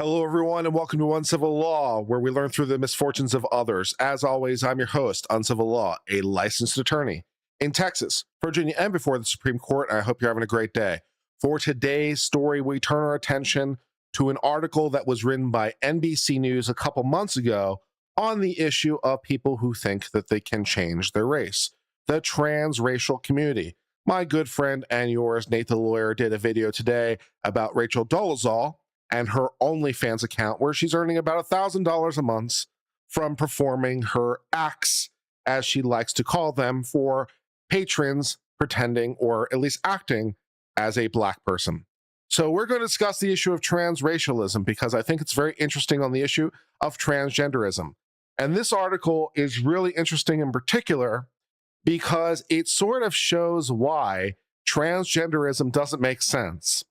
Hello, everyone, and welcome to Uncivil Law, where we learn through the misfortunes of others. As always, I'm your host, Uncivil Law, a licensed attorney in Texas, Virginia, and before the Supreme Court. And I hope you're having a great day. For today's story, we turn our attention to an article that was written by NBC News a couple months ago on the issue of people who think that they can change their race, the transracial community. My good friend and yours, Nate the Lawyer, did a video today about Rachel Dolezal and her OnlyFans account, where she's earning about $1,000 a month from performing her acts, as she likes to call them, for patrons pretending or at least acting as a Black person. So we're going to discuss the issue of transracialism because I think it's very interesting on the issue of transgenderism. And this article is really interesting in particular because it sort of shows why transgenderism doesn't make sense.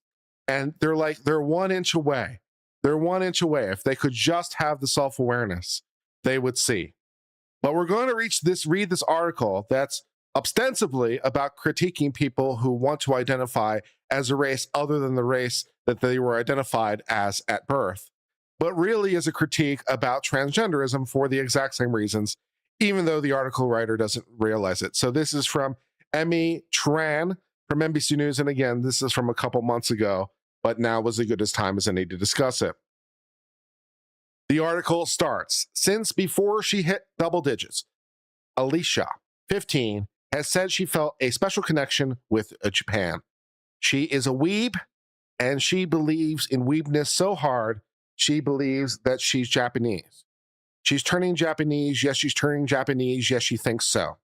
And they're 1 inch away. They're 1 inch away. If they could just have the self-awareness, they would see. But we're going to read this article that's ostensibly about critiquing people who want to identify as a race other than the race that they were identified as at birth, but really is a critique about transgenderism for the exact same reasons, even though the article writer doesn't realize it. So this is from Emmy Tran from NBC News. And again, this is from a couple months ago, but now was as good as time as any to discuss it. The article starts, since before she hit double digits, Alicia, 15, has said she felt a special connection with Japan. She is a weeb, and she believes in weebness so hard, she believes that she's Japanese. She's turning Japanese. Yes, she's turning Japanese. Yes, she thinks so.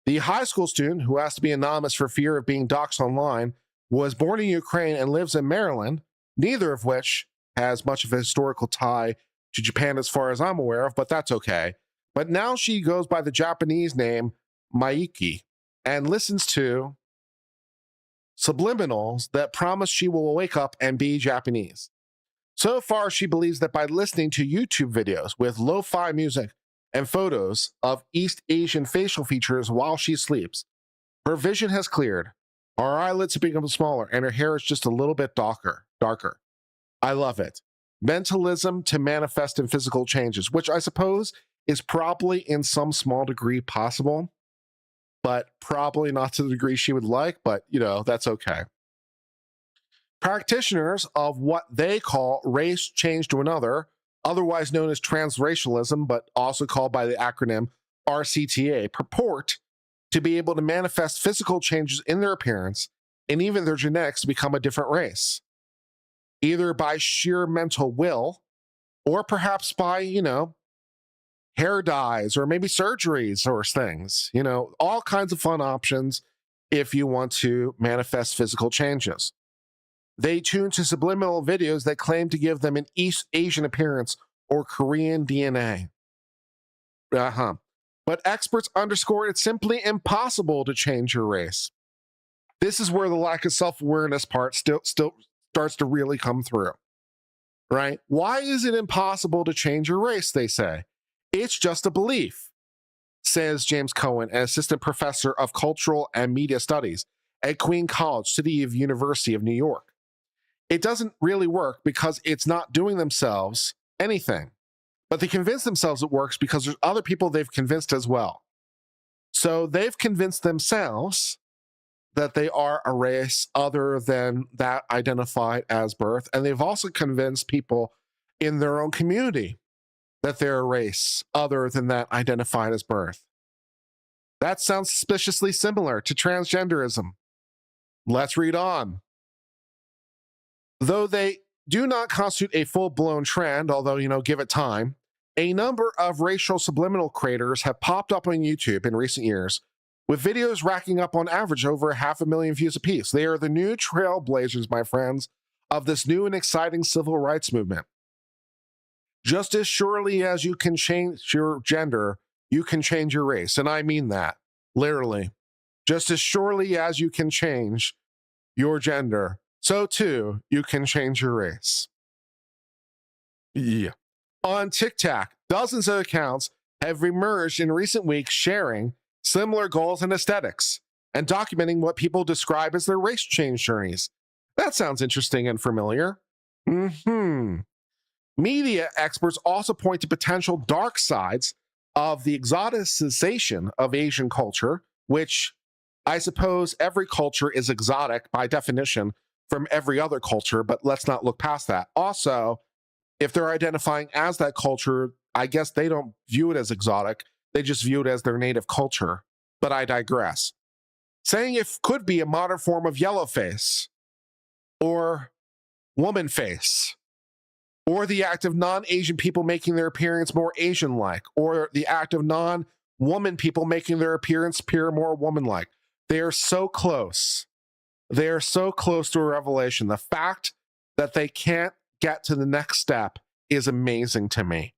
The high school student, who has to be anonymous for fear of being doxxed online, was born in Ukraine and lives in Maryland, neither of which has much of a historical tie to Japan as far as I'm aware of, but that's okay. But now she goes by the Japanese name Maiki and listens to subliminals that promise she will wake up and be Japanese. So far, she believes that by listening to YouTube videos with lo-fi music and photos of East Asian facial features while she sleeps, her vision has cleared, her eyelids have become smaller, and her hair is just a little bit darker. I love it. Mentalism to manifest in physical changes, which I suppose is probably in some small degree possible, but probably not to the degree she would like, but that's okay. Practitioners of what they call race change to another, otherwise known as transracialism, but also called by the acronym RCTA, purport to be able to manifest physical changes in their appearance and even their genetics to become a different race, either by sheer mental will or perhaps by, hair dyes or maybe surgeries or things, all kinds of fun options if you want to manifest physical changes. They tune to subliminal videos that claim to give them an East Asian appearance or Korean DNA. But experts underscore it's simply impossible to change your race. This is where the lack of self-awareness part still starts to really come through, right? Why is it impossible to change your race, they say? It's just a belief, says James Cohen, an assistant professor of cultural and media studies at Queen College, City of University of New York. It doesn't really work because it's not doing themselves anything. But they convince themselves it works because there's other people they've convinced as well. So they've convinced themselves that they are a race other than that identified as birth. And they've also convinced people in their own community that they're a race other than that identified as birth. That sounds suspiciously similar to transgenderism. Let's read on. Though they do not constitute a full-blown trend, although, give it time, a number of racial subliminal creators have popped up on YouTube in recent years, with videos racking up on average over 500,000 views apiece. They are the new trailblazers, my friends, of this new and exciting civil rights movement. Just as surely as you can change your gender, you can change your race. And I mean that, literally. Just as surely as you can change your gender, so too you can change your race. Yeah. On TikTok, dozens of accounts have emerged in recent weeks sharing similar goals and aesthetics and documenting what people describe as their race change journeys. That sounds interesting and familiar. Media experts also point to potential dark sides of the exoticization of Asian culture, which I suppose every culture is exotic by definition from every other culture, but let's not look past that. Also, if they're identifying as that culture, I guess they don't view it as exotic. They just view it as their native culture. But I digress. Saying it could be a modern form of yellowface or woman face, or the act of non-Asian people making their appearance more Asian-like, or the act of non-woman people making their appearance appear more woman-like. They are so close. They are so close to a revelation. The fact that they can't get to the next step is amazing to me.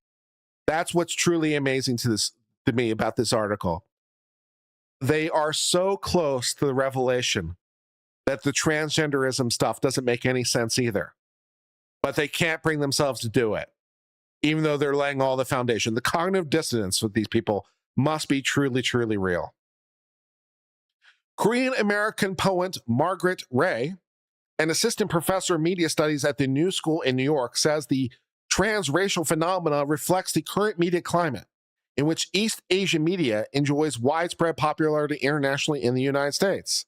That's what's truly amazing to me about this article. They are so close to the revelation that the transgenderism stuff doesn't make any sense either. But they can't bring themselves to do it, even though they're laying all the foundation. The cognitive dissonance with these people must be truly, truly real. Korean-American poet Margaret Ray, an assistant professor of media studies at the New School in New York, says the transracial phenomena reflects the current media climate in which East Asian media enjoys widespread popularity internationally in the United States.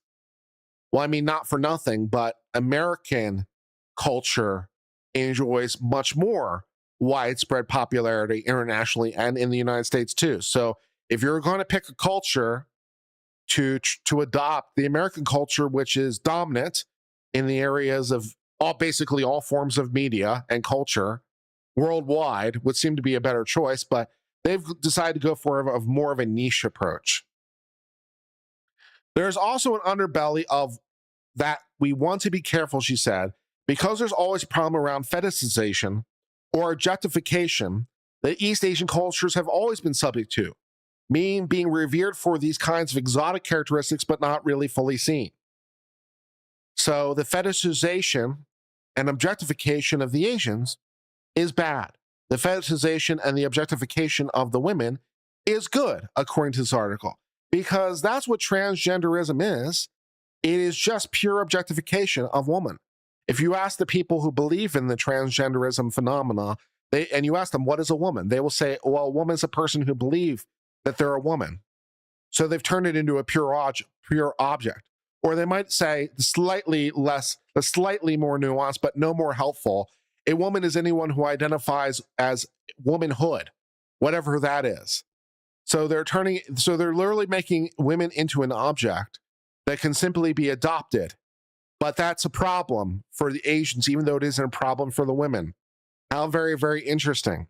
Well, I mean, not for nothing, but American culture enjoys much more widespread popularity internationally and in the United States too. So if you're going to pick a culture to adopt, the American culture, which is dominant in the areas of basically all forms of media and culture worldwide, would seem to be a better choice, but they've decided to go for more of a niche approach. There's also an underbelly of that we want to be careful, she said, because there's always a problem around fetishization or objectification that East Asian cultures have always been subject to, meaning being revered for these kinds of exotic characteristics but not really fully seen. So the fetishization and objectification of the Asians is bad. The fetishization and the objectification of the women is good, according to this article, because that's what transgenderism is. It is just pure objectification of woman. If you ask the people who believe in the transgenderism phenomena, and you ask them, what is a woman? They will say, well, a woman is a person who believes that they're a woman. So they've turned it into a pure object. Or they might say, slightly more nuanced, but no more helpful, a woman is anyone who identifies as womanhood, whatever that is. So they're literally making women into an object that can simply be adopted. But that's a problem for the Asians, even though it isn't a problem for the women. How very, very interesting.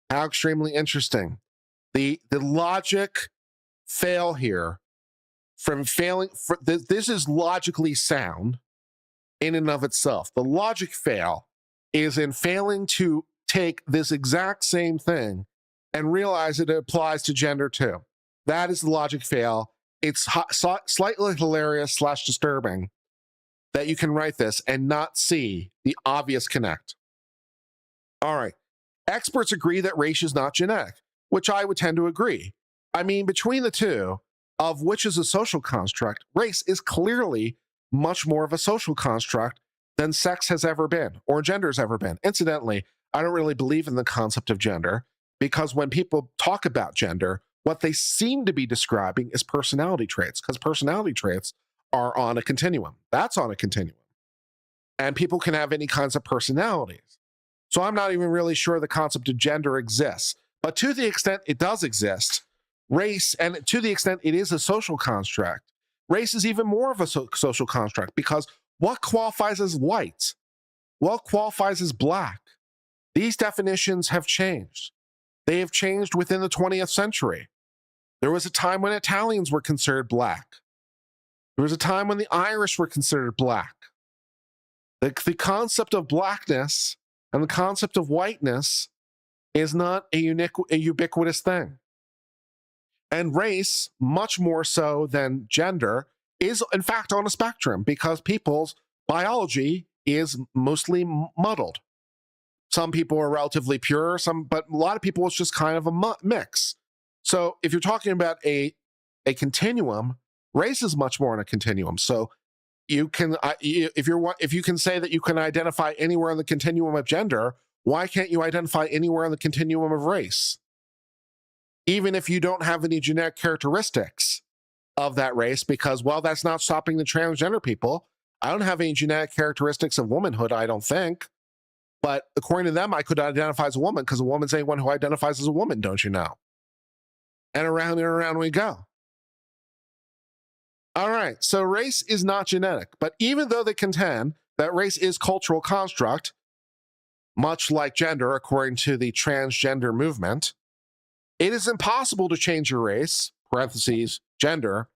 How extremely interesting. The logic fail here from failing. This is logically sound in and of itself. The logic fail is in failing to take this exact same thing and realize that it applies to gender too. That is the logic fail. It's slightly hilarious / disturbing that you can write this and not see the obvious connect. All right. Experts agree that race is not genetic, which I would tend to agree. I mean, between the two, of which is a social construct, race is clearly much more of a social construct than sex has ever been or gender's ever been. Incidentally, I don't really believe in the concept of gender because when people talk about gender, what they seem to be describing is personality traits, because personality traits are on a continuum. That's on a continuum. And people can have any kinds of personalities. So I'm not even really sure the concept of gender exists. But to the extent it does exist, race, and to the extent it is a social construct, race is even more of a social construct, because what qualifies as white? What qualifies as black? These definitions have changed. They have changed within the 20th century. There was a time when Italians were considered black. There was a time when the Irish were considered black. The concept of blackness and the concept of whiteness is not a ubiquitous thing. And race, much more so than gender, is in fact on a spectrum because people's biology is mostly muddled. Some people are relatively pure, but a lot of people it's just kind of a mix. So if you're talking about a continuum, race is much more on a continuum. So you can if you can say that you can identify anywhere on the continuum of gender, Why can't you identify anywhere on the continuum of race? Even if you don't have any genetic characteristics of that race, because, well, that's not stopping the transgender people. I don't have any genetic characteristics of womanhood, I don't think. But according to them, I could identify as a woman because a woman's anyone who identifies as a woman, don't you know? And around we go. All right, so race is not genetic, but even though they contend that race is cultural construct, much like gender, according to the transgender movement, it is impossible to change your race, parentheses, gender,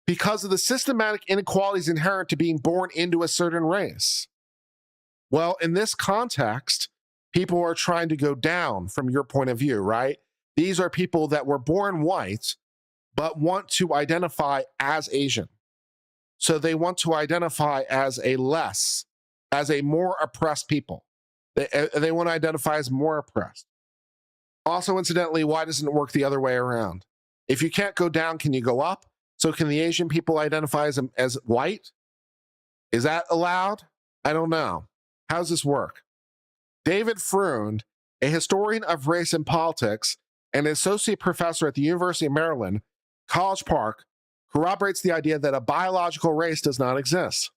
because of the systematic inequalities inherent to being born into a certain race. Well, in this context, people are trying to go down from your point of view, right? These are people that were born white, but want to identify as Asian. So they want to identify as a more oppressed people. They want to identify as more oppressed. Also, incidentally, why doesn't it work the other way around? If you can't go down, can you go up? So can the Asian people identify as white? Is that allowed? I don't know. How does this work? David Freund, a historian of race and politics and an associate professor at the University of Maryland, College Park, corroborates the idea that a biological race does not exist.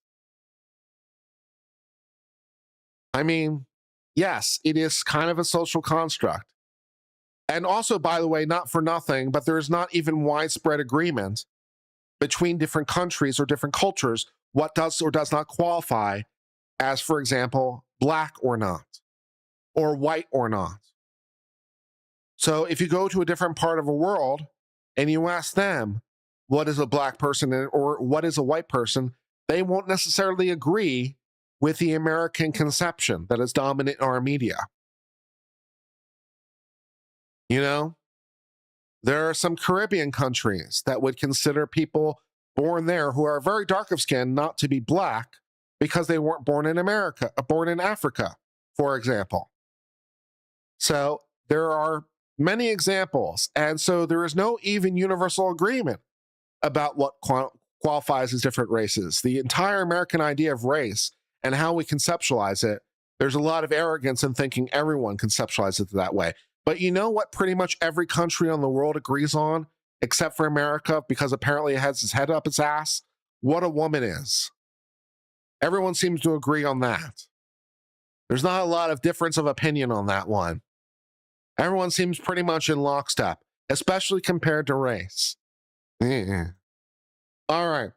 I mean, yes, it is kind of a social construct. And also, by the way, not for nothing, but there is not even widespread agreement between different countries or different cultures what does or does not qualify as, for example, black or not, or white or not. So if you go to a different part of the world and you ask them, what is a black person or what is a white person, they won't necessarily agree with the American conception that is dominant in our media. You know, there are some Caribbean countries that would consider people born there who are very dark of skin not to be black because they weren't born in America, born in Africa, for example. So there are many examples. And so there is no even universal agreement about what qualifies as different races. The entire American idea of race and how we conceptualize it, there's a lot of arrogance in thinking everyone conceptualizes it that way. But you know what pretty much every country on the world agrees on, except for America, because apparently it has its head up its ass? What a woman is. Everyone seems to agree on that. There's not a lot of difference of opinion on that one. Everyone seems pretty much in lockstep, especially compared to race. All right.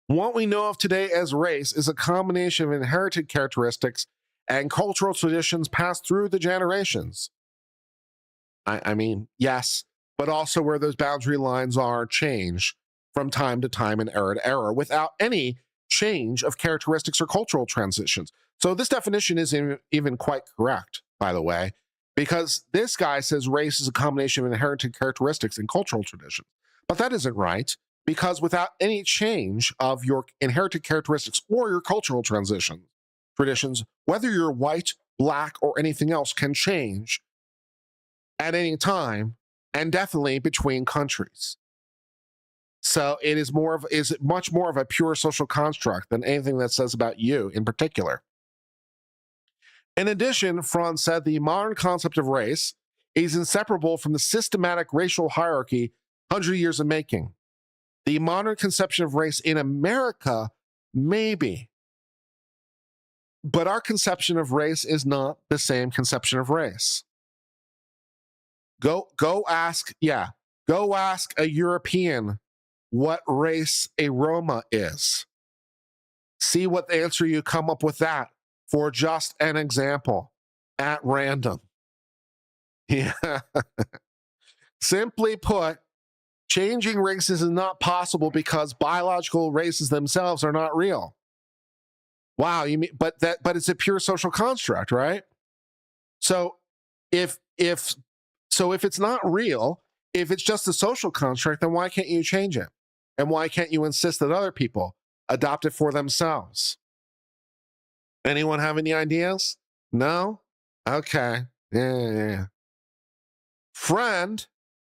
What we know of today as race is a combination of inherited characteristics and cultural traditions passed through the generations. I mean, yes, but also where those boundary lines are changed from time to time and era to era without any change of characteristics or cultural transitions. So this definition isn't even quite correct, by the way, because this guy says race is a combination of inherited characteristics and cultural traditions. But that isn't right, because without any change of your inherited characteristics or your cultural traditions, whether you're white, black, or anything else can change at any time and definitely between countries. So it is much more of a pure social construct than anything that says about you in particular. In addition, Franz said the modern concept of race is inseparable from the systematic racial hierarchy 100 years in making. The modern conception of race in America, maybe, but our conception of race is not the same conception of race. Go ask a European what race a Roma is. See what answer you come up with that for just an example at random. Yeah. Simply put, changing races is not possible because biological races themselves are not real. Wow, you mean but it's a pure social construct, right? So if it's not real, if it's just a social construct, then why can't you change it? And why can't you insist that other people adopt it for themselves? Anyone have any ideas? No? Okay. Yeah. Friend,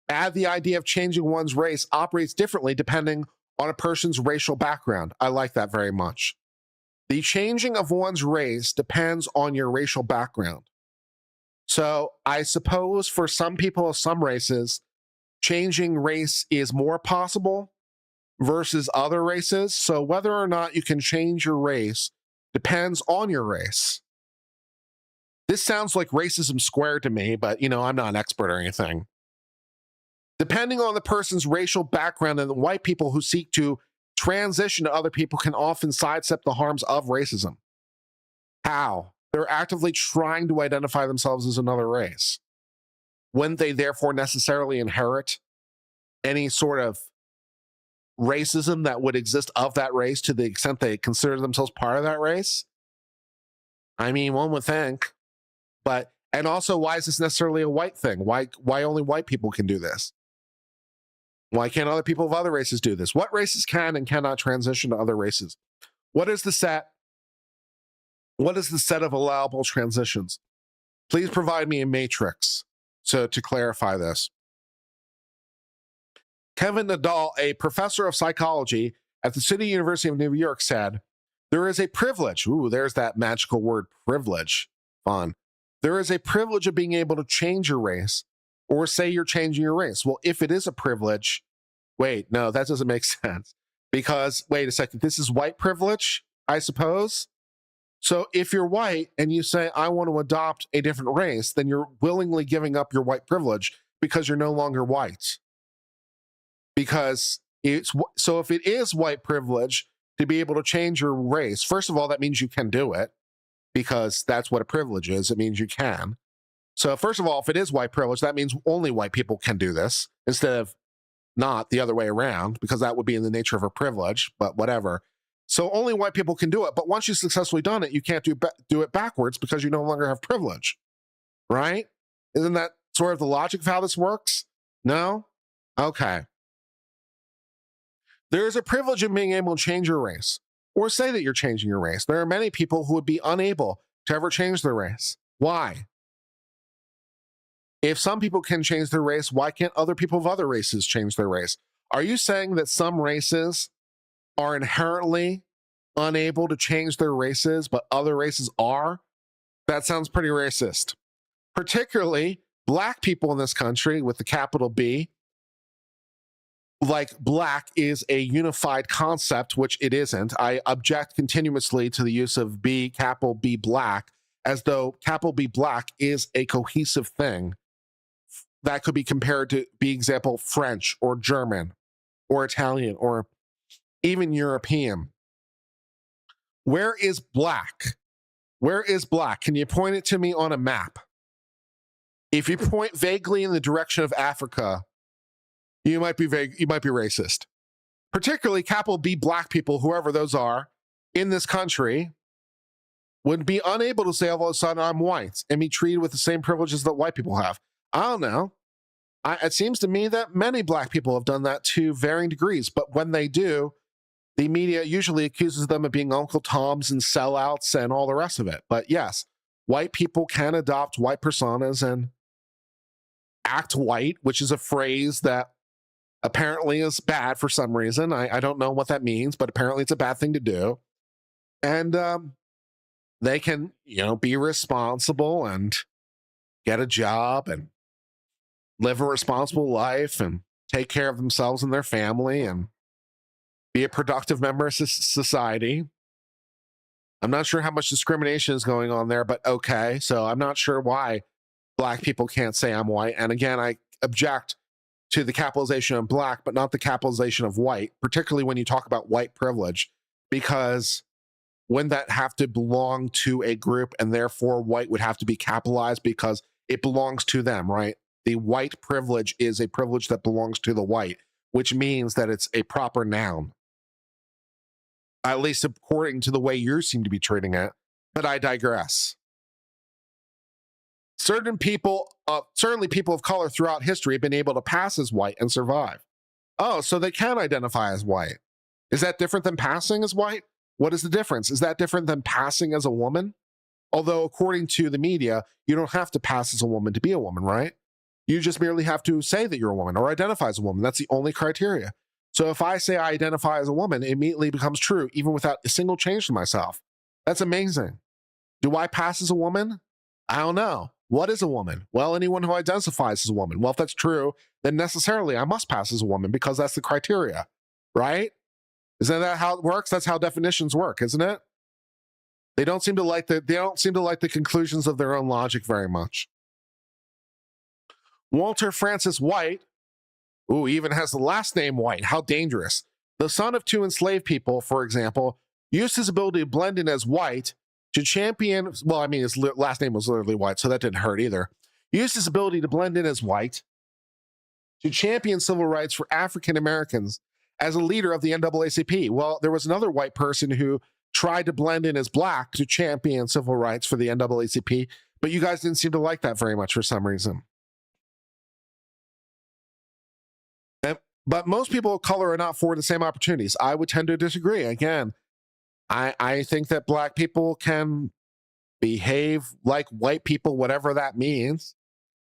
add the idea of changing one's race operates differently depending on a person's racial background. I like that very much. The changing of one's race depends on your racial background. So I suppose for some people of some races, changing race is more possible versus other races. So whether or not you can change your race depends on your race. This sounds like racism squared to me, but I'm not an expert or anything. Depending on the person's racial background, and the white people who seek to transition to other people can often sidestep the harms of racism. How? They're actively trying to identify themselves as another race. Wouldn't they therefore necessarily inherit any sort of racism that would exist of that race to the extent they consider themselves part of that race? I mean, one would think. And also, why is this necessarily a white thing? Why only white people can do this? Why can't other people of other races do this? What races can and cannot transition to other races? What is the set of allowable transitions? Please provide me a matrix to clarify this. Kevin Nadal, a professor of psychology at the City University of New York, said, there is a privilege. Ooh, there's that magical word, privilege. Fun. There is a privilege of being able to change your race, or say you're changing your race. Well, if it is a privilege, wait, no, that doesn't make sense. Because, wait a second, this is white privilege, I suppose? So if you're white and you say, I want to adopt a different race, then you're willingly giving up your white privilege because you're no longer white. Because so if it is white privilege to be able to change your race, first of all, that means you can do it, because that's what a privilege is. It means you can. So first of all, if it is white privilege, that means only white people can do this instead of not the other way around, because that would be in the nature of a privilege, but whatever. So only white people can do it. But once you've successfully done it, you can't do it backwards because you no longer have privilege, right? Isn't that sort of the logic of how this works? No? Okay. There is a privilege in being able to change your race, or say that you're changing your race. There are many people who would be unable to ever change their race. Why? If some people can change their race, why can't other people of other races change their race? Are you saying that some races are inherently unable to change their races, but other races are? That sounds pretty racist. Particularly Black people in this country with the capital B. Like Black is a unified concept, which it isn't. I object continuously to the use of B, capital B Black, as though capital B Black is a cohesive thing that could be compared to, be example, French or German or Italian or even European. Where is Black? Where is Black? Can you point it to me on a map? If you point vaguely in the direction of Africa, you might be racist. Particularly capital B Black people, whoever those are, in this country, would be unable to say all of a sudden I'm white and be treated with the same privileges that white people have. I don't know. It seems to me that many Black people have done that to varying degrees, but when they do, the media usually accuses them of being Uncle Toms and sellouts and all the rest of it. But yes, white people can adopt white personas and act white, which is a phrase that apparently is bad for some reason. I don't know what that means, but apparently it's a bad thing to do. And they can, be responsible and get a job and live a responsible life and take care of themselves and their family and be a productive member of society. I'm not sure how much discrimination is going on there, but okay. So I'm not sure why Black people can't say I'm white. And again, I object to the capitalization of Black, but not the capitalization of white, particularly when you talk about white privilege, because wouldn't that have to belong to a group, and therefore white would have to be capitalized because it belongs to them, right? The white privilege is a privilege that belongs to the white, which means that it's a proper noun, at least according to the way you seem to be treating it. But I digress. Certain people, certainly people of color throughout history, have been able to pass as white and survive. Oh, so they can identify as white. Is that different than passing as white? What is the difference? Is that different than passing as a woman? Although, according to the media, you don't have to pass as a woman to be a woman, right? You just merely have to say that you're a woman or identify as a woman. That's the only criteria. So if I say I identify as a woman, it immediately becomes true, even without a single change to myself. That's amazing. Do I pass as a woman? I don't know. What is a woman? Well, anyone who identifies as a woman. Well, if that's true, then necessarily I must pass as a woman because that's the criteria, right? Isn't that how it works? That's how definitions work, isn't it? They don't seem to like the conclusions of their own logic very much. Walter Francis White, ooh, even has the last name White. How dangerous. The son of two enslaved people, for example, used his ability to blend in as white to champion, well, I mean, his last name was literally White, so that didn't hurt either. Used his ability to blend in as white to champion civil rights for African Americans as a leader of the NAACP. Well, there was another white person who tried to blend in as black to champion civil rights for the NAACP, but you guys didn't seem to like that very much for some reason. But most people of color are not afforded the same opportunities. I would tend to disagree. Again, I think that black people can behave like white people, whatever that means,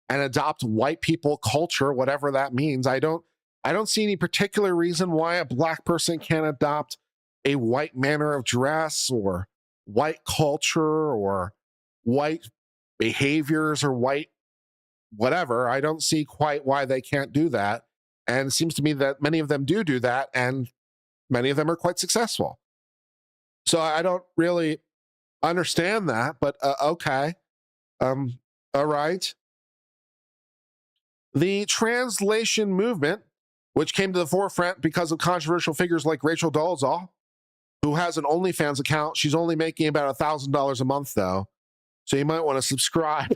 and adopt white people culture, whatever that means. I don't see any particular reason why a black person can't adopt a white manner of dress or white culture or white behaviors or white whatever. I don't see quite why they can't do that. And it seems to me that many of them do that, and many of them are quite successful. So I don't really understand that, but okay. All right. The translation movement, which came to the forefront because of controversial figures like Rachel Dolezal, who has an OnlyFans account. She's only making about $1,000 a month, though. So you might want to subscribe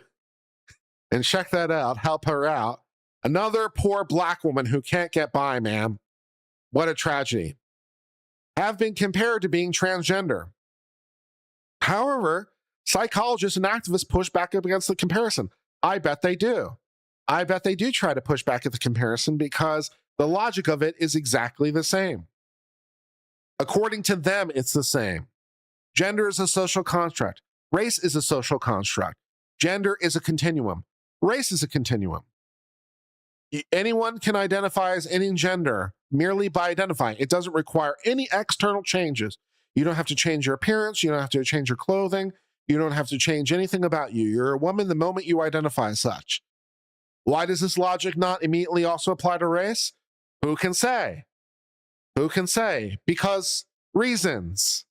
and check that out, help her out. Another poor black woman who can't get by, man. What a tragedy. Have been compared to being transgender. However, psychologists and activists push back up against the comparison. I bet they do. I bet they do try to push back at the comparison because the logic of it is exactly the same. According to them, it's the same. Gender is a social construct. Race is a social construct. Gender is a continuum. Race is a continuum. Anyone can identify as any gender merely by identifying. It doesn't require any external changes. You don't have to change your appearance. You don't have to change your clothing. You don't have to change anything about you. You're a woman the moment you identify as such. Why does this logic not immediately also apply to race? Who can say? Who can say? Because reasons.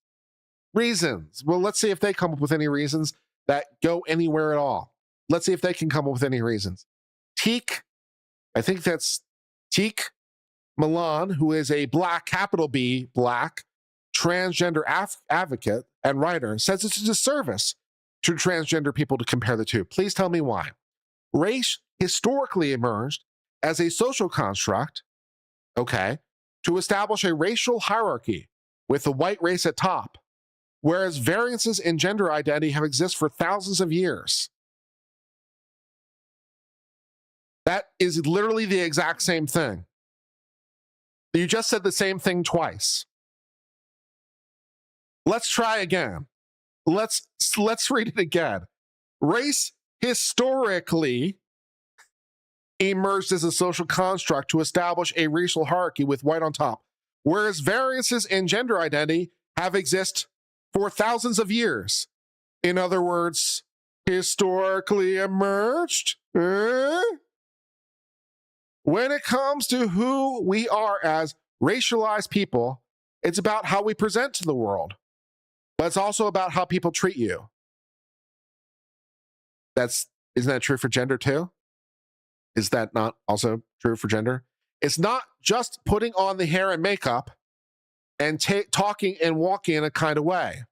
Reasons. Well, let's see if they come up with any reasons that go anywhere at all. Let's see if they can come up with any reasons. Teak, I think that's Teak Milan, who is a black, capital B, black, transgender advocate and writer, says it's a disservice to transgender people to compare the two. Please tell me why. Race historically emerged as a social construct, okay, to establish a racial hierarchy with the white race at top, whereas variances in gender identity have existed for thousands of years. That is literally the exact same thing. You just said the same thing twice. Let's try again. Let's read it again. Race historically emerged as a social construct to establish a racial hierarchy with white on top, whereas variances in gender identity have existed for thousands of years. In other words, historically emerged. When it comes to who we are as racialized people, it's about how we present to the world, but it's also about how people treat you. Isn't that true for gender too? Is that not also true for gender? It's not just putting on the hair and makeup and talking and walking in a kind of way.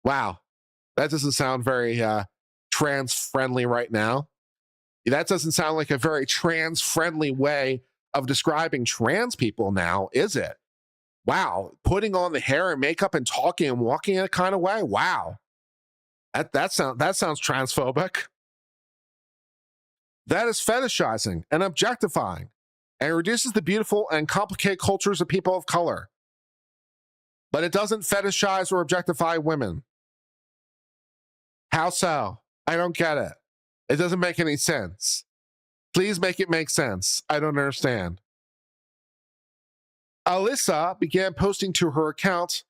Wow, that doesn't sound very trans-friendly right now. That doesn't sound like a very trans-friendly way of describing trans people now, is it? Wow, putting on the hair and makeup and talking and walking in a kind of way? Wow. That sounds transphobic. That is fetishizing and objectifying and reduces the beautiful and complicated cultures of people of color. But it doesn't fetishize or objectify women. How so? I don't get it. It doesn't make any sense. Please make it make sense. I don't understand. Alyssa began posting to her account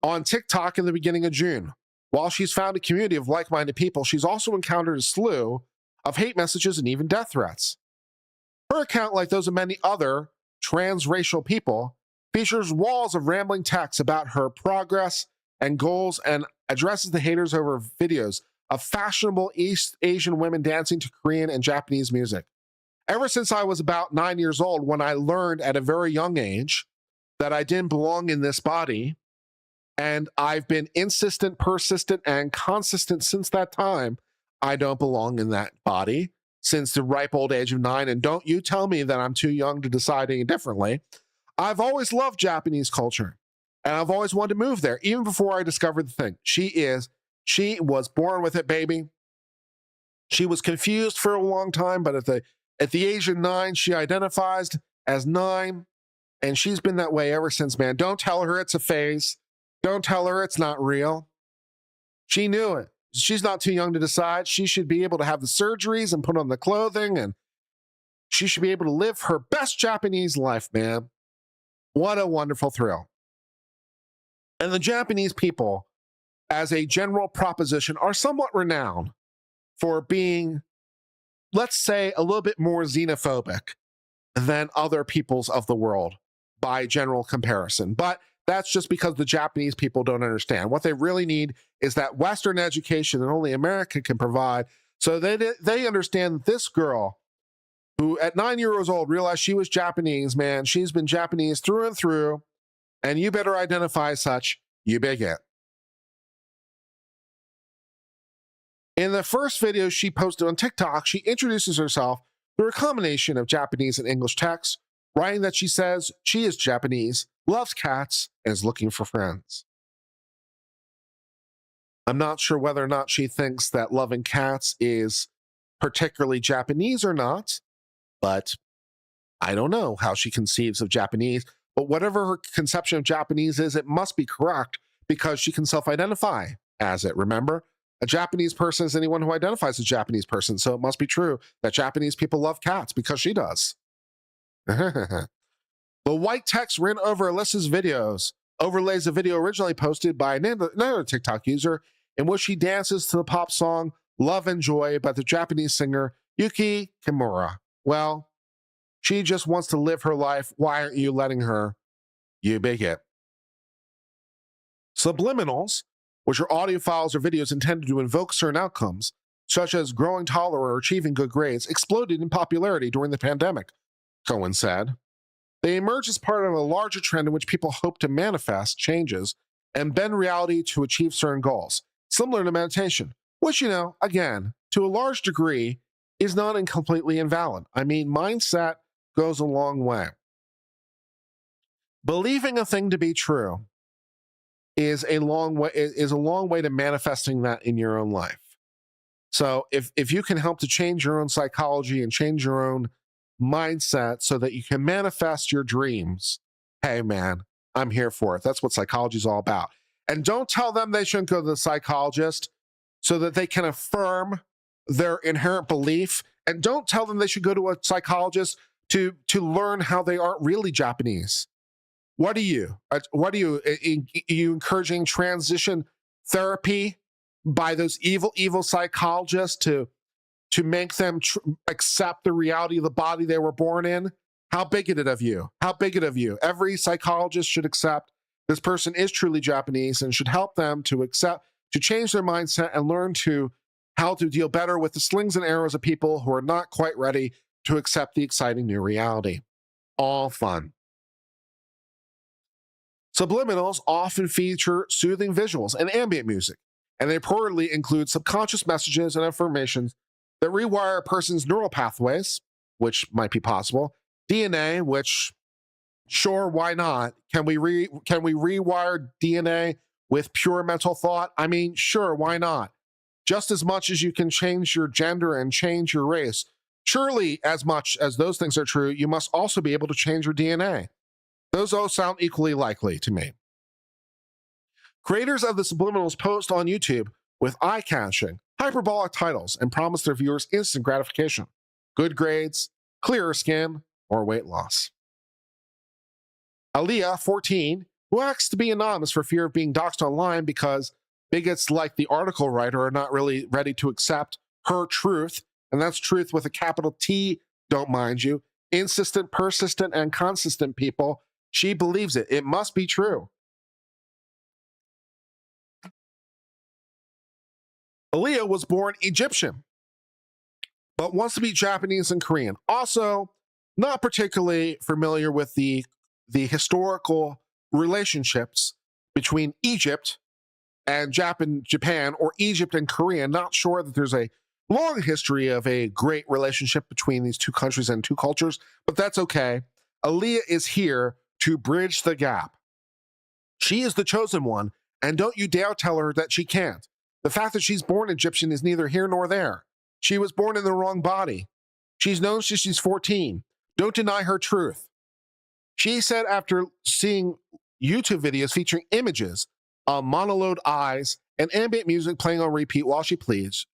On TikTok in the beginning of June. While she's found a community of like-minded people, she's also encountered a slew of hate messages and even death threats. Her account, like those of many other transracial people, features walls of rambling text about her progress and goals and addresses the haters over videos of fashionable East Asian women dancing to Korean and Japanese music. Ever since I was about 9 years old, when I learned at a very young age that I didn't belong in this body, and I've been insistent, persistent, and consistent since that time, I don't belong in that body since the ripe old age of 9, and don't you tell me that I'm too young to decide any differently. I've always loved Japanese culture, and I've always wanted to move there, even before I discovered the thing. She was born with it, baby. She was confused for a long time, but at the age of 9, she identifies as 9, and she's been that way ever since, man. Don't tell her it's a phase. Don't tell her it's not real. She knew it. She's not too young to decide. She should be able to have the surgeries and put on the clothing, and she should be able to live her best Japanese life, man. What a wonderful thrill. And the Japanese people, as a general proposition, are somewhat renowned for being, let's say, a little bit more xenophobic than other peoples of the world by general comparison. But that's just because the Japanese people don't understand. What they really need is that Western education that only America can provide. So they understand that this girl, who at 9 years old realized she was Japanese, man, she's been Japanese through and through, and you better identify as such, you bigot. In the first video she posted on TikTok, she introduces herself through a combination of Japanese and English text, writing that she says she is Japanese, loves cats, and is looking for friends. I'm not sure whether or not she thinks that loving cats is particularly Japanese or not, but I don't know how she conceives of Japanese. But whatever her conception of Japanese is, it must be correct because she can self-identify as it. Remember, a Japanese person is anyone who identifies as a Japanese person, so it must be true that Japanese people love cats because she does. The white text written over Alyssa's videos overlays a video originally posted by another TikTok user in which she dances to the pop song Love and Joy by the Japanese singer Yuki Kimura. Well, she just wants to live her life. Why aren't you letting her? You bigot. Subliminals, which are audio files or videos intended to invoke certain outcomes, such as growing taller or achieving good grades, exploded in popularity during the pandemic, Cohen said. They emerge as part of a larger trend in which people hope to manifest changes and bend reality to achieve certain goals, similar to meditation, which, again, to a large degree, is not completely invalid. I mean, mindset goes a long way. Believing a thing to be true is a long way to manifesting that in your own life. So if you can help to change your own psychology and change your own mindset so that you can manifest your dreams, hey man, I'm here for it. That's what psychology is all about. And don't tell them they shouldn't go to the psychologist so that they can affirm their inherent belief. And don't tell them they should go to a psychologist to learn how they aren't really Japanese. What are you? Are you encouraging transition therapy by those evil psychologists to make them accept the reality of the body they were born in? How bigoted of you. How bigoted of you. Every psychologist should accept this person is truly Japanese and should help them to change their mindset and learn how to deal better with the slings and arrows of people who are not quite ready to accept the exciting new reality. All fun. Subliminals often feature soothing visuals and ambient music, and they reportedly include subconscious messages and affirmations that rewire a person's neural pathways, which might be possible, DNA, which, sure, why not? Can we rewire DNA with pure mental thought? I mean, sure, why not? Just as much as you can change your gender and change your race, surely as much as those things are true, you must also be able to change your DNA. Those all sound equally likely to me. Creators of the subliminals post on YouTube with eye-catching, hyperbolic titles and promise their viewers instant gratification, good grades, clearer skin, or weight loss. Aliyah, 14, who asks to be anonymous for fear of being doxxed online because bigots like the article writer are not really ready to accept her truth, and that's truth with a capital T, don't mind you. Insistent, persistent, and consistent people. She believes it. It must be true. Aaliyah was born Egyptian, but wants to be Japanese and Korean. Also, not particularly familiar with the historical relationships between Egypt and Japan, or Egypt and Korea. Not sure that there's a long history of a great relationship between these two countries and two cultures, but that's okay. Aaliyah is here to bridge the gap. She is the chosen one, and don't you dare tell her that she can't. The fact that she's born Egyptian is neither here nor there. She was born in the wrong body. She's known since she's 14. Don't deny her truth. She said after seeing YouTube videos featuring images of monologue eyes and ambient music playing on repeat while she sleeps,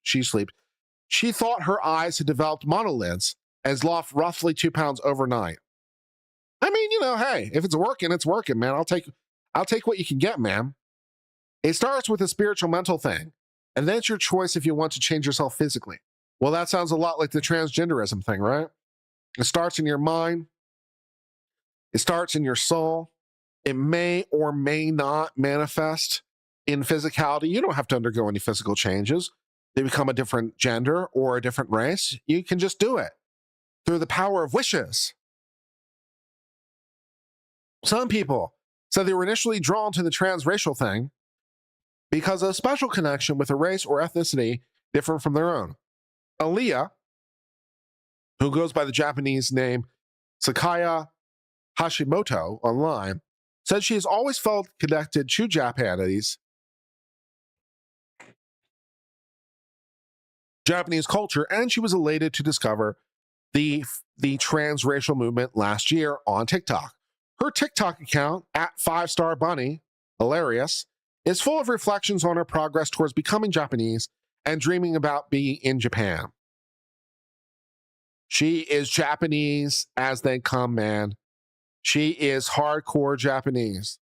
she thought her eyes had developed monolids and has lost roughly 2 pounds overnight. I mean, hey, if it's working, man. I'll take what you can get, man. It starts with a spiritual mental thing, and then it's your choice if you want to change yourself physically. Well, that sounds a lot like the transgenderism thing, right? It starts in your mind. It starts in your soul. It may or may not manifest in physicality. You don't have to undergo any physical changes. They become a different gender or a different race. You can just do it through the power of wishes. Some people said they were initially drawn to the transracial thing because of a special connection with a race or ethnicity different from their own. Aaliyah, who goes by the Japanese name Sakaya Hashimoto online, said she has always felt connected to Japanese culture, and she was elated to discover the transracial movement last year on TikTok. Her TikTok account, at 5-Star Bunny, hilarious, is full of reflections on her progress towards becoming Japanese and dreaming about being in Japan. She is Japanese as they come, man. She is hardcore Japanese.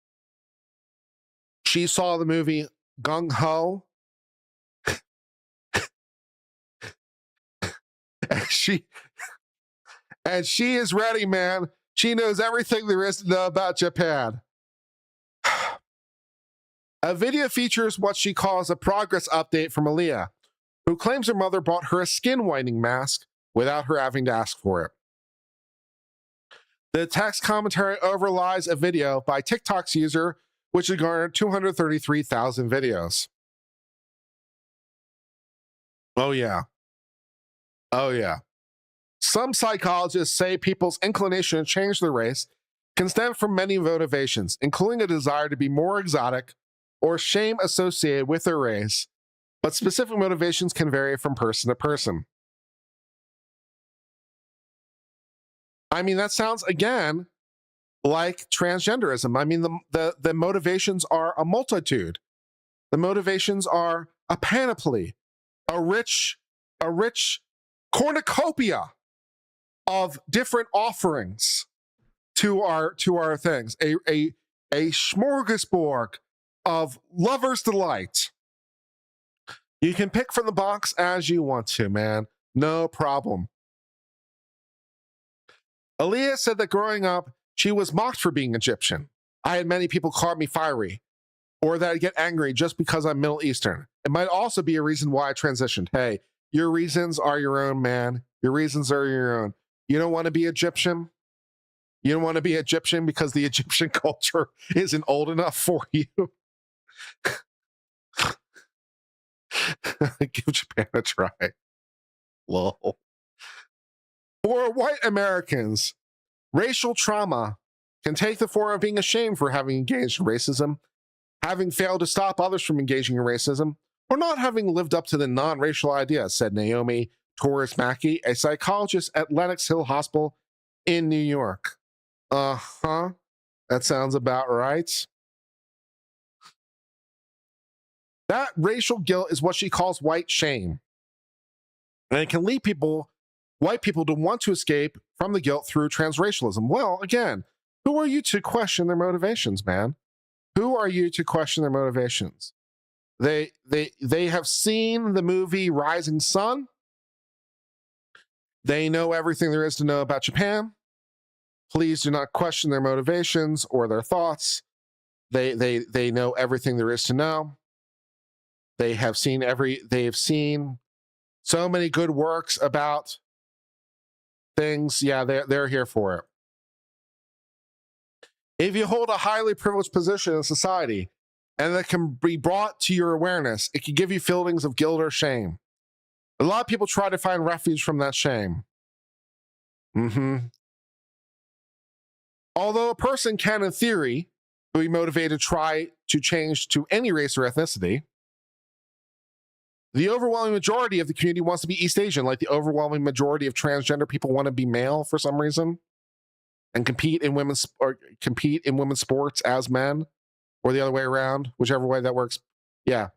She saw the movie Gung Ho. and she is ready, man. She knows everything there is to know about Japan. A video features what she calls a progress update from Aaliyah, who claims her mother bought her a skin whitening mask without her having to ask for it. The text commentary overlies a video by TikTok's user, which has garnered 233,000 videos. Oh, yeah. Oh, yeah. Some psychologists say people's inclination to change their race can stem from many motivations, including a desire to be more exotic or shame associated with their race, but specific motivations can vary from person to person. I mean, that sounds, again, like transgenderism. I mean, the motivations are a multitude. The motivations are a panoply, a rich cornucopia of different offerings to our things. A smorgasbord of lover's delight. You can pick from the box as you want to, man. No problem. Aaliyah said that growing up, she was mocked for being Egyptian. I had many people call me fiery, or that I get angry just because I'm Middle Eastern. It might also be a reason why I transitioned. Hey, your reasons are your own, man. Your reasons are your own. You don't want to be Egyptian? You don't want to be Egyptian because the Egyptian culture isn't old enough for you? Give Japan a try. Lol. For white Americans, racial trauma can take the form of being ashamed for having engaged in racism, having failed to stop others from engaging in racism, or not having lived up to the non-racial ideas, said Naomi Torres Mackey, a psychologist at Lenox Hill Hospital in New York. Uh-huh. That sounds about right. That racial guilt is what she calls white shame. And it can lead white people to want to escape from the guilt through transracialism. Well, again, who are you to question their motivations, man? Who are you to question their motivations? They have seen the movie Rising Sun. They know everything there is to know about Japan. Please do not question their motivations or their thoughts. They know everything there is to know. They have seen so many good works about things. Yeah, they're here for it. If you hold a highly privileged position in society and that can be brought to your awareness, it can give you feelings of guilt or shame. A lot of people try to find refuge from that shame. Although a person can, in theory, be motivated to try to change to any race or ethnicity, the overwhelming majority of the community wants to be East Asian, like the overwhelming majority of transgender people want to be male for some reason and compete in women's sports as men, or the other way around, whichever way that works. Yeah.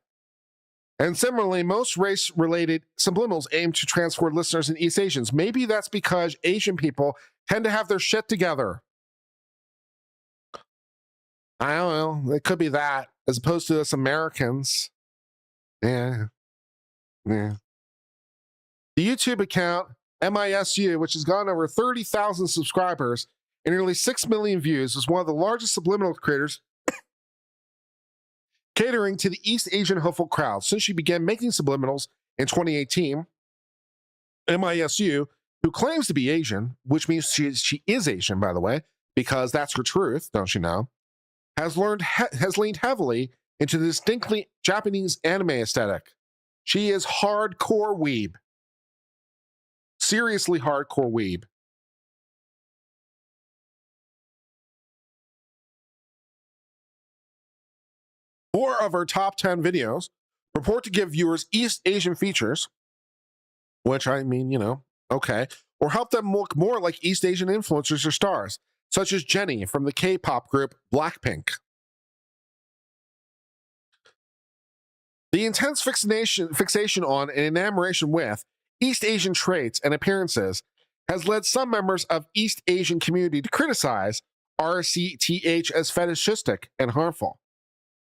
And similarly, most race-related subliminals aim to transport listeners in East Asians. Maybe that's because Asian people tend to have their shit together. I don't know. It could be that, as opposed to us Americans. Yeah. The YouTube account, MISU, which has gone over 30,000 subscribers and nearly 6 million views, is one of the largest subliminal creators catering to the East Asian hopeful crowd. Since she began making subliminals in 2018, MISU, who claims to be Asian, which means she is Asian, by the way, because that's her truth, don't you know, has leaned heavily into the distinctly Japanese anime aesthetic. She is hardcore weeb. Seriously hardcore weeb. Four of her top 10 videos purport to give viewers East Asian features, which I mean, you know, okay, or help them look more like East Asian influencers or stars, such as Jennie from the K-pop group Blackpink. The intense fixation on and enamoration with East Asian traits and appearances has led some members of East Asian community to criticize RCTH as fetishistic and harmful.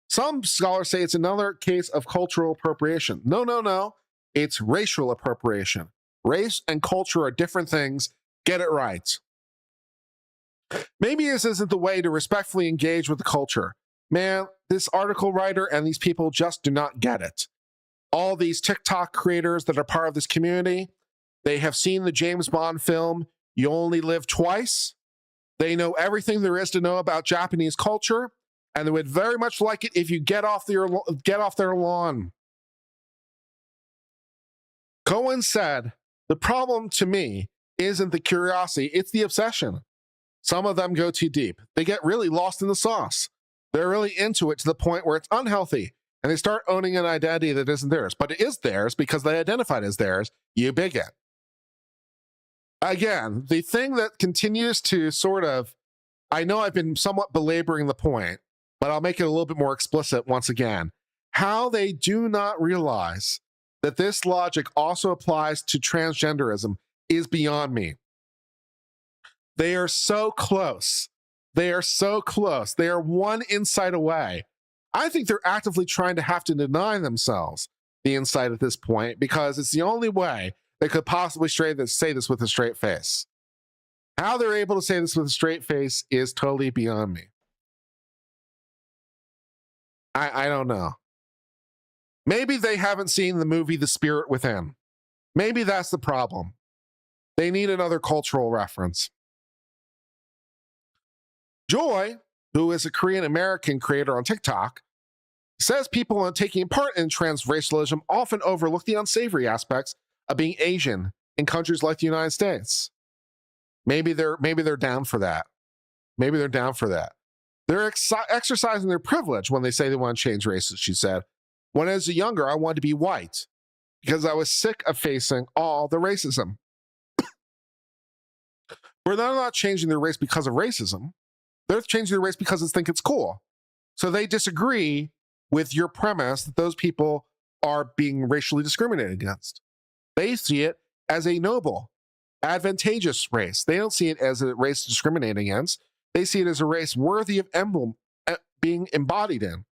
Some scholars say it's another case of cultural appropriation. No. It's racial appropriation. Race and culture are different things. Get it right. Maybe this isn't the way to respectfully engage with the culture. Man, this article writer and these people just do not get it. All these TikTok creators that are part of this community, they have seen the James Bond film, You Only Live Twice. They know everything there is to know about Japanese culture, and they would very much like it if you get off their lawn. Cohen said, the problem to me isn't the curiosity, it's the obsession. Some of them go too deep. They get really lost in the sauce. They're really into it to the point where it's unhealthy, and they start owning an identity that isn't theirs, but it is theirs because they identified as theirs, you bigot. Again, the thing that continues to sort of, I know I've been somewhat belaboring the point, but I'll make it a little bit more explicit once again. How they do not realize that this logic also applies to transgenderism is beyond me. They are so close. They are so close. They are one insight away. I think they're actively trying to have to deny themselves the insight at this point because it's the only way they could possibly say this with a straight face. How they're able to say this with a straight face is totally beyond me. I don't know. Maybe they haven't seen the movie The Spirit Within. Maybe that's the problem. They need another cultural reference. Joy, who is a Korean-American creator on TikTok, says people taking part in transracialism often overlook the unsavory aspects of being Asian in countries like the United States. Maybe they're down for that. Maybe they're down for that. They're exercising their privilege when they say they want to change races, she said. When I was younger, I wanted to be white because I was sick of facing all the racism. But they're not changing their race because of racism. They're changing their race because they think it's cool. So they disagree with your premise that those people are being racially discriminated against. They see it as a noble, advantageous race. They don't see it as a race to discriminate against. They see it as a race worthy of being embodied in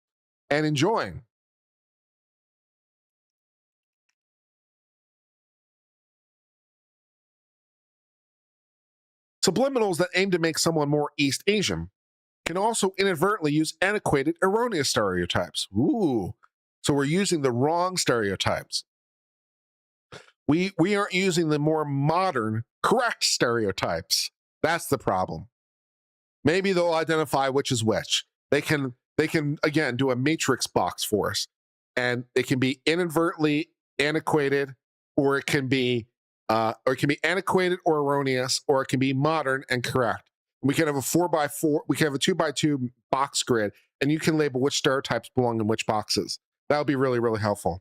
and enjoying. Subliminals that aim to make someone more East Asian can also inadvertently use antiquated, erroneous stereotypes. Ooh, so we're using the wrong stereotypes. We aren't using the more modern, correct stereotypes. That's the problem. Maybe they'll identify which is which. They can again do a matrix box for us, and it can be inadvertently antiquated, or it can be antiquated or erroneous, or it can be modern and correct. We can have a 4x4, we can have a 2x2 box grid, and you can label which stereotypes belong in which boxes. That would be really, really helpful.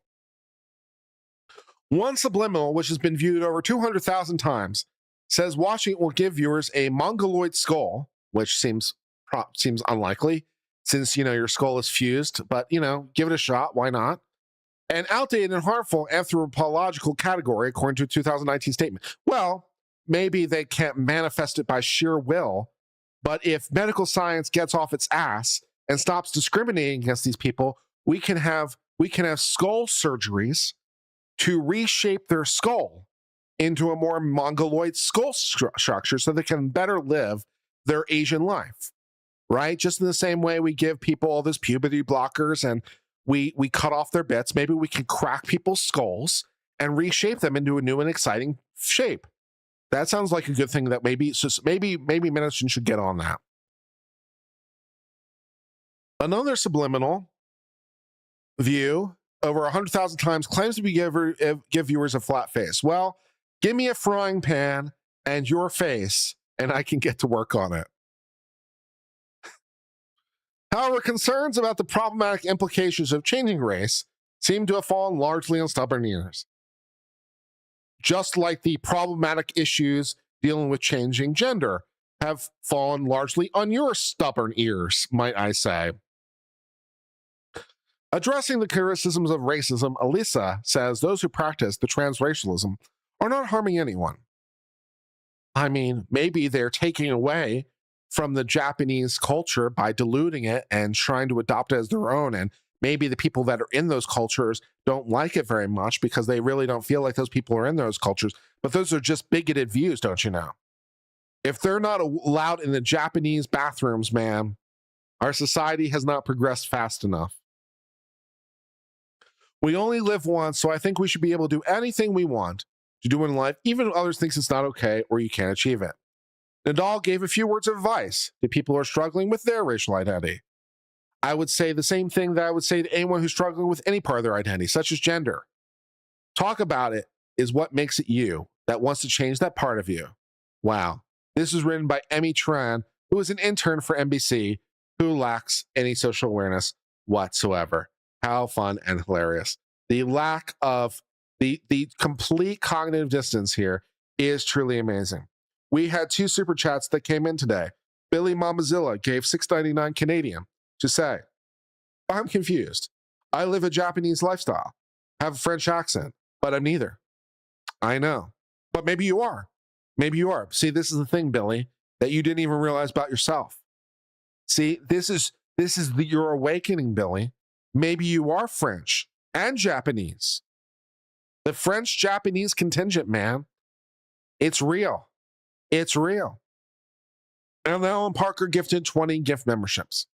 One subliminal, which has been viewed over 200,000 times, says watching it will give viewers a mongoloid skull, which seems unlikely, since your skull is fused. But give it a shot. Why not? An outdated and harmful anthropological category, according to a 2019 statement. Well, maybe they can't manifest it by sheer will, but if medical science gets off its ass and stops discriminating against these people, we can have skull surgeries to reshape their skull into a more mongoloid skull structure so they can better live their Asian life, right? Just in the same way we give people all those puberty blockers and we cut off their bits, maybe we can crack people's skulls and reshape them into a new and exciting shape. That sounds like a good thing that maybe medicine should get on that. Another subliminal view over 100,000 times claims to give viewers a flat face. Well, give me a frying pan and your face, and I can get to work on it. However, concerns about the problematic implications of changing race seem to have fallen largely on stubborn ears. Just like the problematic issues dealing with changing gender have fallen largely on your stubborn ears, might I say. Addressing the criticisms of racism, Elisa says those who practice the transracialism are not harming anyone. I mean, maybe they're taking away from the Japanese culture by diluting it and trying to adopt it as their own. And maybe the people that are in those cultures don't like it very much because they really don't feel like those people are in those cultures. But those are just bigoted views, don't you know? If they're not allowed in the Japanese bathrooms, man, our society has not progressed fast enough. We only live once, so I think we should be able to do anything we want to do in life, even if others think it's not okay or you can't achieve it. Nadal gave a few words of advice to people who are struggling with their racial identity. I would say the same thing that I would say to anyone who's struggling with any part of their identity, such as gender. Talk about it is what makes it you, that wants to change that part of you. Wow. This is written by Emmy Tran, who is an intern for NBC, who lacks any social awareness whatsoever. How fun and hilarious. The lack of the complete cognitive distance here is truly amazing. We had 2 super chats that came in today. Billy Mamazilla gave $6.99 Canadian to say, I'm confused. I live a Japanese lifestyle, have a French accent, but I'm neither. I know. But maybe you are. Maybe you are. See, this is the thing, Billy, that you didn't even realize about yourself. See, this is your awakening, Billy. Maybe you are French and Japanese. The French-Japanese contingent, man. It's real. It's real. And Alan Parker gifted 20 gift memberships.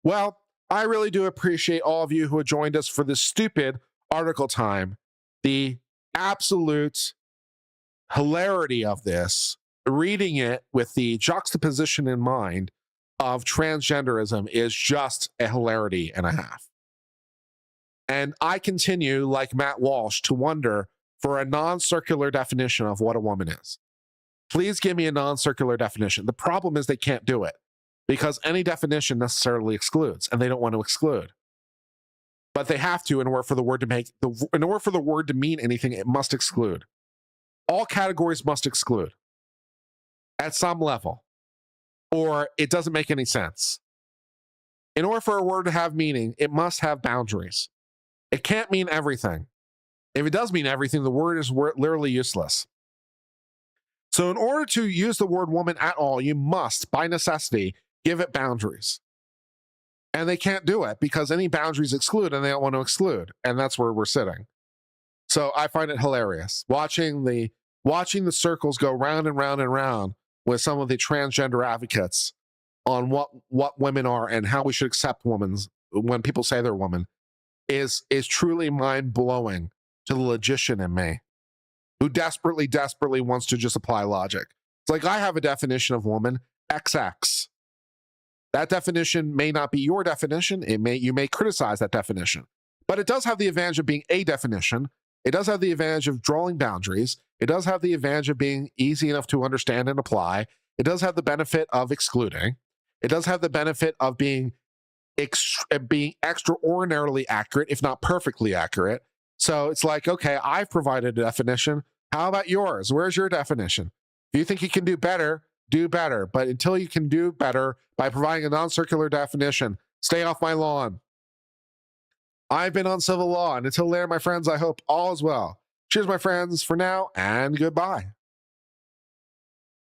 Well, I really do appreciate all of you who have joined us for this stupid article time. The absolute hilarity of this, reading it with the juxtaposition in mind of transgenderism, is just a hilarity and a half. And I continue, like Matt Walsh, to wonder for a non-circular definition of what a woman is. Please give me a non-circular definition. The problem is they can't do it because any definition necessarily excludes, and they don't want to exclude. But they have to in order for the word to mean anything, it must exclude. All categories must exclude at some level, or it doesn't make any sense. In order for a word to have meaning, it must have boundaries. It can't mean everything. If it does mean everything, the word is literally useless. So in order to use the word woman at all, you must, by necessity, give it boundaries. And they can't do it because any boundaries exclude, and they don't want to exclude. And that's where we're sitting. So I find it hilarious watching the circles go round and round and round with some of the transgender advocates on what women are and how we should accept women when people say they're women is truly mind blowing to the logician in me, who desperately wants to just apply logic. It's like, I have a definition of woman, XX. That definition may not be your definition. You may criticize that definition, but it does have the advantage of being a definition. It does have the advantage of drawing boundaries. It does have the advantage of being easy enough to understand and apply. It does have the benefit of excluding. It does have the benefit of being extraordinarily accurate, if not perfectly accurate. So it's like, okay, I've provided a definition. How about yours? Where's your definition? If you think you can do better, do better. But until you can do better by providing a non-circular definition, stay off my lawn. I've been on Civil Law, and until there, my friends, I hope all is well. Cheers, my friends, for now, and goodbye.